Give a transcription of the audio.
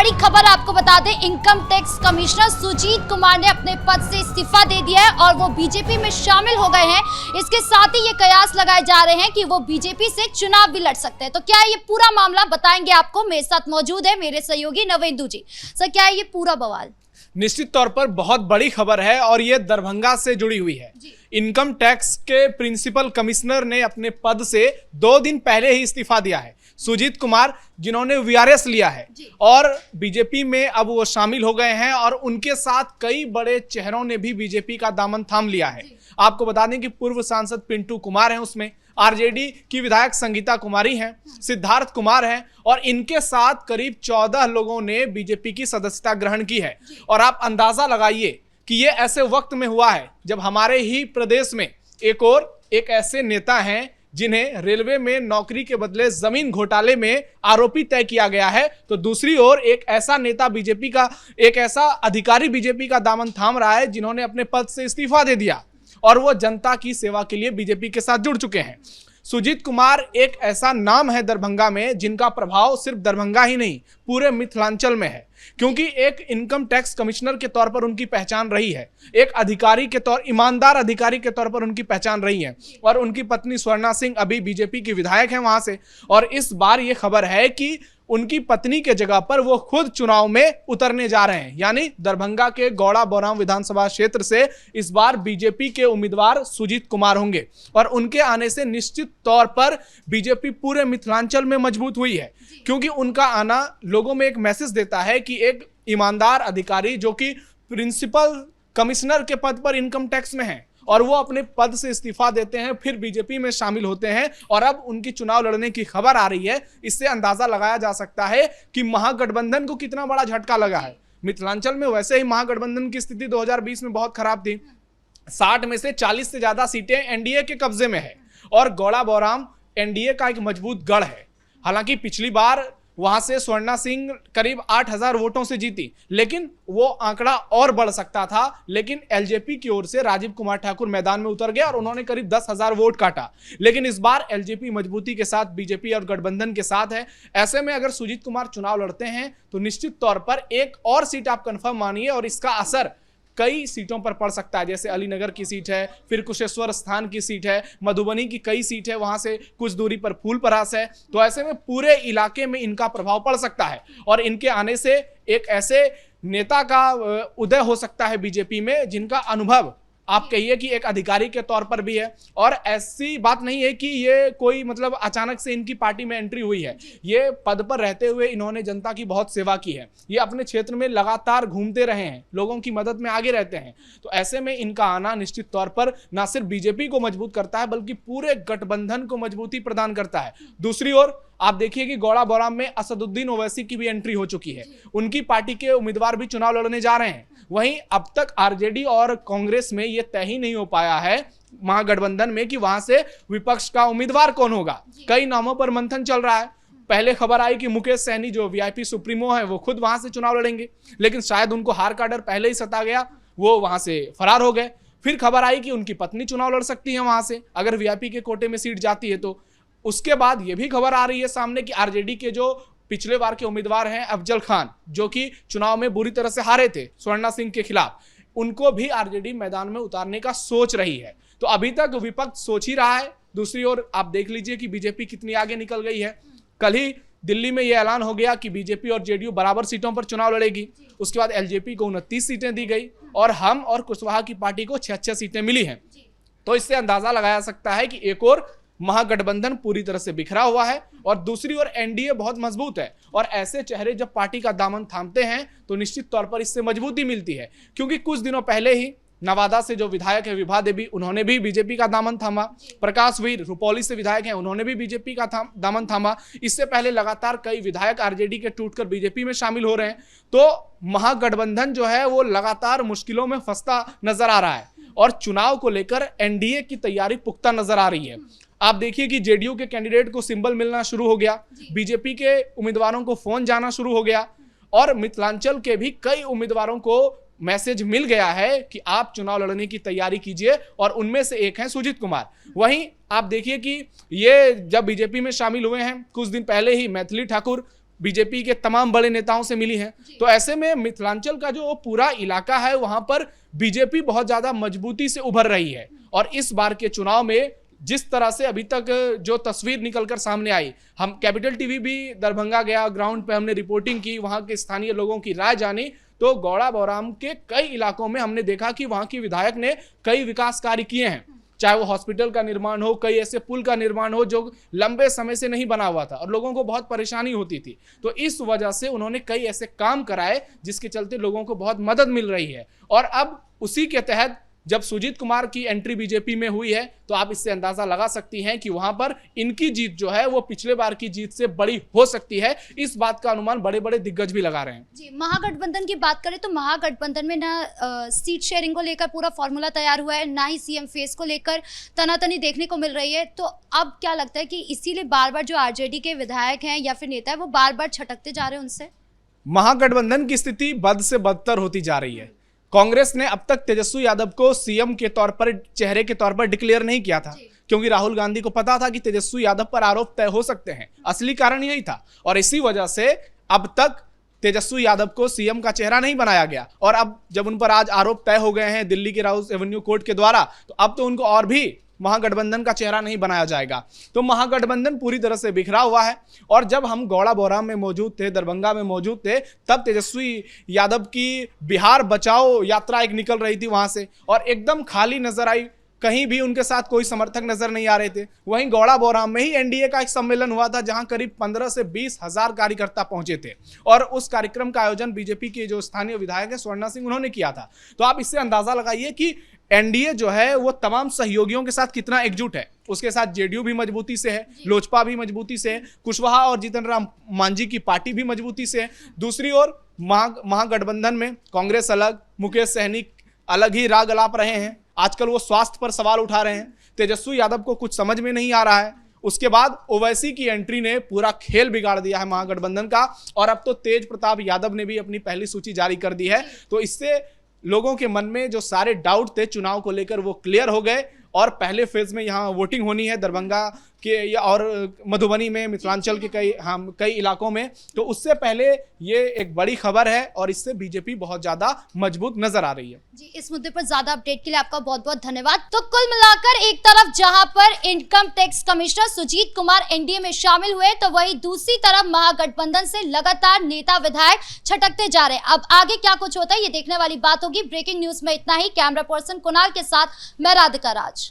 बड़ी खबर आपको बता दें, income tax commissioner Sujit Kumar ने अपने पद से इस्तीफा दे दिया है और वो बीजेपी में शामिल हो गए हैं। इसके साथ ही ये कयास लगाए जा रहे हैं कि वो बीजेपी से चुनाव भी लड़ सकते हैं। तो क्या है ये पूरा मामला, बताएंगे आपको। मेरे साथ मौजूद है मेरे सहयोगी नवेंदु जी। सर, क्या है ये पूरा बवाल? निश्चित तौर पर बहुत बड़ी खबर है और ये दरभंगा से जुड़ी हुई है। इनकम टैक्स के प्रिंसिपल कमिश्नर ने अपने पद से 2 दिन पहले ही इस्तीफा दिया है। सुजीत कुमार, जिन्होंने वीआरएस लिया है और बीजेपी में अब वो शामिल हो गए हैं और उनके साथ कई बड़े चेहरों ने भी बीजेपी का दामन थाम लिया है। आपको बता दें कि पूर्व सांसद पिंटू कुमार हैं, उसमें आरजेडी की विधायक संगीता कुमारी हैं, सिद्धार्थ कुमार हैं और इनके साथ करीब 14 लोगों ने बीजेपी की सदस्यता ग्रहण की है। और आप अंदाजा लगाइए कि ये ऐसे वक्त में हुआ है जब हमारे ही प्रदेश में एक ऐसे नेता हैं जिन्हें रेलवे में नौकरी के बदले जमीन घोटाले में आरोपी तय किया गया है, तो दूसरी ओर एक ऐसा नेता बीजेपी का, एक ऐसा अधिकारी बीजेपी का दामन थाम रहा है जिन्होंने अपने पद से इस्तीफा दे दिया और वो जनता की सेवा के लिए बीजेपी के साथ जुड़ चुके हैं। सुजीत कुमार एक ऐसा नाम है दरभंगा में जिनका प्रभाव सिर्फ दरभंगा ही नहीं पूरे मिथिलांचल में है, क्योंकि एक इनकम टैक्स कमिश्नर के तौर पर उनकी पहचान रही है, एक अधिकारी के तौर, ईमानदार अधिकारी के तौर पर उनकी पहचान रही है। और उनकी पत्नी स्वर्णा सिंह अभी बीजेपी की विधायक हैं वहां से, और इस बार ये खबर है कि उनकी पत्नी के जगह पर वो खुद चुनाव में उतरने जा रहे हैं। यानी दरभंगा के गौड़ा बौराम विधानसभा क्षेत्र से इस बार बीजेपी के उम्मीदवार सुजीत कुमार होंगे और उनके आने से निश्चित तौर पर बीजेपी पूरे मिथिलांचल में मजबूत हुई है, क्योंकि उनका आना लोगों में एक मैसेज देता है कि एक ईमानदार अधिकारी जो कि प्रिंसिपल कमिश्नर के पद पर इनकम टैक्स में है और वो अपने पद से इस्तीफा देते हैं, फिर बीजेपी में शामिल होते हैं और अब उनकी चुनाव लड़ने की खबर आ रही है। इससे अंदाजा लगाया जा सकता है कि महागठबंधन को कितना बड़ा झटका लगा है। मिथिलांचल में वैसे ही महागठबंधन की स्थिति 2020 में बहुत खराब थी। 60 में से 40 से ज्यादा सीटें एनडीए के कब्जे में है और गौड़ा बौराम एनडीए का एक मजबूत गढ़ है। हालांकि पिछली बार वहां से स्वर्णा सिंह करीब 8000 वोटों से जीती, लेकिन वो आंकड़ा और बढ़ सकता था। लेकिन एलजेपी की ओर से राजीव कुमार ठाकुर मैदान में उतर गए और उन्होंने करीब 10,000 वोट काटा। लेकिन इस बार एलजेपी मजबूती के साथ बीजेपी और गठबंधन के साथ है। ऐसे में अगर सुजीत कुमार चुनाव लड़ते हैं तो निश्चित तौर पर एक और सीट आप कंफर्म मानिए और इसका असर कई सीटों पर पड़ सकता है। जैसे अलीनगर की सीट है, फिर कुशेश्वर स्थान की सीट है, मधुबनी की कई सीट है, वहां से कुछ दूरी पर फूलपरास है। तो ऐसे में पूरे इलाके में इनका प्रभाव पड़ सकता है और इनके आने से एक ऐसे नेता का उदय हो सकता है बीजेपी में जिनका अनुभव आप कहिए कि एक अधिकारी के तौर पर भी है। और ऐसी बात नहीं है कि ये कोई मतलब अचानक से इनकी पार्टी में एंट्री हुई है। ये पद पर रहते हुए इन्होंने जनता की बहुत सेवा की है। ये अपने क्षेत्र में लगातार घूमते रहे हैं, लोगों की मदद में आगे रहते हैं। तो ऐसे में इनका आना निश्चित तौर पर ना सिर्फ बीजेपी को मजबूत करता है बल्कि पूरे गठबंधन को मजबूती प्रदान करता है। दूसरी ओर आप देखिए कि गौड़ा बौराम में असदुद्दीन ओवैसी की भी एंट्री हो चुकी है। उनकी पार्टी के उम्मीदवार भी चुनाव लड़ने जा रहे हैं। वहीं अब तक आरजेडी और कांग्रेस में यह तय ही नहीं हो पाया है महागठबंधन में कि वहां से विपक्ष का उम्मीदवार कौन होगा। कई नामों पर मंथन चल रहा है। पहले खबर आई कि मुकेश सहनी जो वीआईपी सुप्रीमो है वो खुद वहां से चुनाव लड़ेंगे, लेकिन शायद उनको हार का डर पहले ही सता गया, वो वहां से फरार हो गए। फिर खबर आई कि उनकी पत्नी चुनाव लड़ सकती है वहां से अगर वीआईपी के कोटे में सीट जाती है तो। उसके बाद यह भी खबर आ रही है सामने कि आरजेडी के जो पिछले बार के उम्मीदवार हैं अफजल खान, जो कि चुनाव में बुरी तरह से हारे थे स्वर्णा सिंह के खिलाफ, उनको भी आरजेडी मैदान में उतारने का सोच रही है। तो अभी तक विपक्ष सोच ही रहा है। दूसरी ओर आप देख लीजिए कि बीजेपी कितनी आगे निकल गई है। कल ही दिल्ली में यह ऐलान हो गया कि बीजेपी और जेडीयू बराबर सीटों पर चुनाव लड़ेगी। उसके बाद एलजेपी को 29 सीटें दी गई और हम और कुशवाहा की पार्टी को 6 सीटें मिली हैं। तो इससे अंदाजा लगाया सकता है कि एक और महागठबंधन पूरी तरह से बिखरा हुआ है और दूसरी ओर एनडीए बहुत मजबूत है। और ऐसे चेहरे जब पार्टी का दामन थामते हैं तो निश्चित तौर पर इससे मजबूती मिलती है, क्योंकि कुछ दिनों पहले ही नवादा से जो विधायक है विभा देवी, उन्होंने भी बीजेपी का दामन थामा। प्रकाश वीर रुपौली से विधायक हैं, उन्होंने भी बीजेपी का दामन थामा। इससे पहले लगातार कई विधायक आरजेडी के टूटकर बीजेपी में शामिल हो रहे हैं। तो महागठबंधन जो है वो लगातार मुश्किलों में फंसता नजर आ रहा है और चुनाव को लेकर एनडीए की तैयारी पुख्ता नजर आ रही है। आप देखिए कि जेडीयू के कैंडिडेट को सिंबल मिलना शुरू हो गया, बीजेपी के उम्मीदवारों को फोन जाना शुरू हो गया और मिथिलांचल के भी कई उम्मीदवारों को मैसेज मिल गया है कि आप चुनाव लड़ने की तैयारी कीजिए और उनमें से एक हैं सुजीत कुमार। वहीं आप देखिए कि ये जब बीजेपी में शामिल हुए हैं कुछ दिन पहले ही मैथिली ठाकुर बीजेपी के तमाम बड़े नेताओं से मिली हैं। तो ऐसे में मिथिलांचल का जो पूरा इलाका है वहां पर बीजेपी बहुत ज्यादा मजबूती से उभर रही है। और इस बार के चुनाव में जिस तरह से अभी तक जो तस्वीर निकलकर सामने आई, हम कैपिटल टीवी भी दरभंगा गया, ग्राउंड पे हमने रिपोर्टिंग की, वहां के स्थानीय लोगों की राय जानी, तो गौड़ा बौराम के कई इलाकों में हमने देखा कि वहां की विधायक ने कई विकास कार्य किए हैं। चाहे वो हॉस्पिटल का निर्माण हो, कई ऐसे पुल का निर्माण हो जो लंबे समय से नहीं बना हुआ था और लोगों को बहुत परेशानी होती थी। तो इस वजह से उन्होंने कई ऐसे काम कराए जिसके चलते लोगों को बहुत मदद मिल रही है। और अब उसी के तहत जब सुजीत कुमार की एंट्री बीजेपी में हुई है तो आप इससे अंदाजा लगा सकती हैं कि वहां पर इनकी जीत जो है वो पिछले बार की जीत से बड़ी हो सकती है। इस बात का अनुमान बड़े बड़े दिग्गज भी लगा रहे हैं। जी, महागठबंधन की बात करें तो महागठबंधन में ना सीट शेयरिंग को लेकर पूरा फॉर्मूला तैयार हुआ है, ना ही सीएम फेस को लेकर तनातनी देखने को मिल रही है। तो अब क्या लगता है कि इसीलिए बार बार जो आरजेडी के विधायक हैं या फिर नेता है वो बार बार छटकते जा रहे हैं उनसे? महागठबंधन की स्थिति बद से बदतर होती जा रही है। कांग्रेस ने अब तक तेजस्वी यादव को सीएम के तौर पर, चेहरे के तौर पर डिक्लेयर नहीं किया था, क्योंकि राहुल गांधी को पता था कि तेजस्वी यादव पर आरोप तय हो सकते हैं। असली कारण यही था और इसी वजह से अब तक तेजस्वी यादव को सीएम का चेहरा नहीं बनाया गया। और अब जब उन पर आज आरोप तय हो गए हैं दिल्ली के राउस एवेन्यू कोर्ट के द्वारा, तो अब तो उनको और भी महागठबंधन का चेहरा नहीं बनाया जाएगा। तो महागठबंधन पूरी तरह से बिखरा हुआ है। और जब हम गौड़ा बौराम में मौजूद थे, दरभंगा में मौजूद थे, तब तेजस्वी यादव की बिहार बचाओ यात्रा एक निकल रही थी वहां से और एकदम खाली नजर आई, कहीं भी उनके साथ कोई समर्थक नजर नहीं आ रहे थे। वहीं गौड़ा बौराम में ही एनडीए का एक सम्मेलन हुआ था जहां करीब 15 से 20 हजार कार्यकर्ता पहुंचे थे और उस कार्यक्रम का आयोजन बीजेपी के जो स्थानीय विधायक है स्वर्णा सिंह, उन्होंने किया था। तो आप इससे अंदाजा लगाइए कि एनडीए जो है वो तमाम सहयोगियों के साथ कितना एकजुट है। उसके साथ जेडीयू भी मजबूती से है, लोजपा भी मजबूती से है, कुशवाहा और जीतन राम मांझी की पार्टी भी मजबूती से है। दूसरी ओर महागठबंधन में कांग्रेस अलग, मुकेश सहनी अलग ही राग अलाप रहे हैं। आजकल वो स्वास्थ्य पर सवाल उठा रहे हैं। तेजस्वी यादव को कुछ समझ में नहीं आ रहा है। उसके बाद ओवैसी की एंट्री ने पूरा खेल बिगाड़ दिया है महागठबंधन का। और अब तो तेज प्रताप यादव ने भी अपनी पहली सूची जारी कर दी है। तो इससे लोगों के मन में जो सारे डाउट थे चुनाव को लेकर वो क्लियर हो गए। और पहले फेज में यहाँ वोटिंग होनी है दरभंगा के और मधुबनी में, मिथिलांचल के कई इलाकों में। तो उससे पहले ये एक बड़ी खबर है और इससे बीजेपी बहुत ज्यादा मजबूत नजर आ रही है। जी, इस मुद्दे पर ज्यादा अपडेट के लिए आपका बहुत बहुत धन्यवाद। तो कुल मिलाकर एक तरफ जहां पर income tax commissioner Sujit Kumar NDA में शामिल हुए, तो वहीं दूसरी तरफ महागठबंधन से लगातार नेता विधायक छटकते जा रहे हैं। अब आगे क्या कुछ होता है ये देखने वाली बात होगी। ब्रेकिंग न्यूज में इतना ही। कैमरा पर्सन कुणाल के साथ मैं राधिका राज।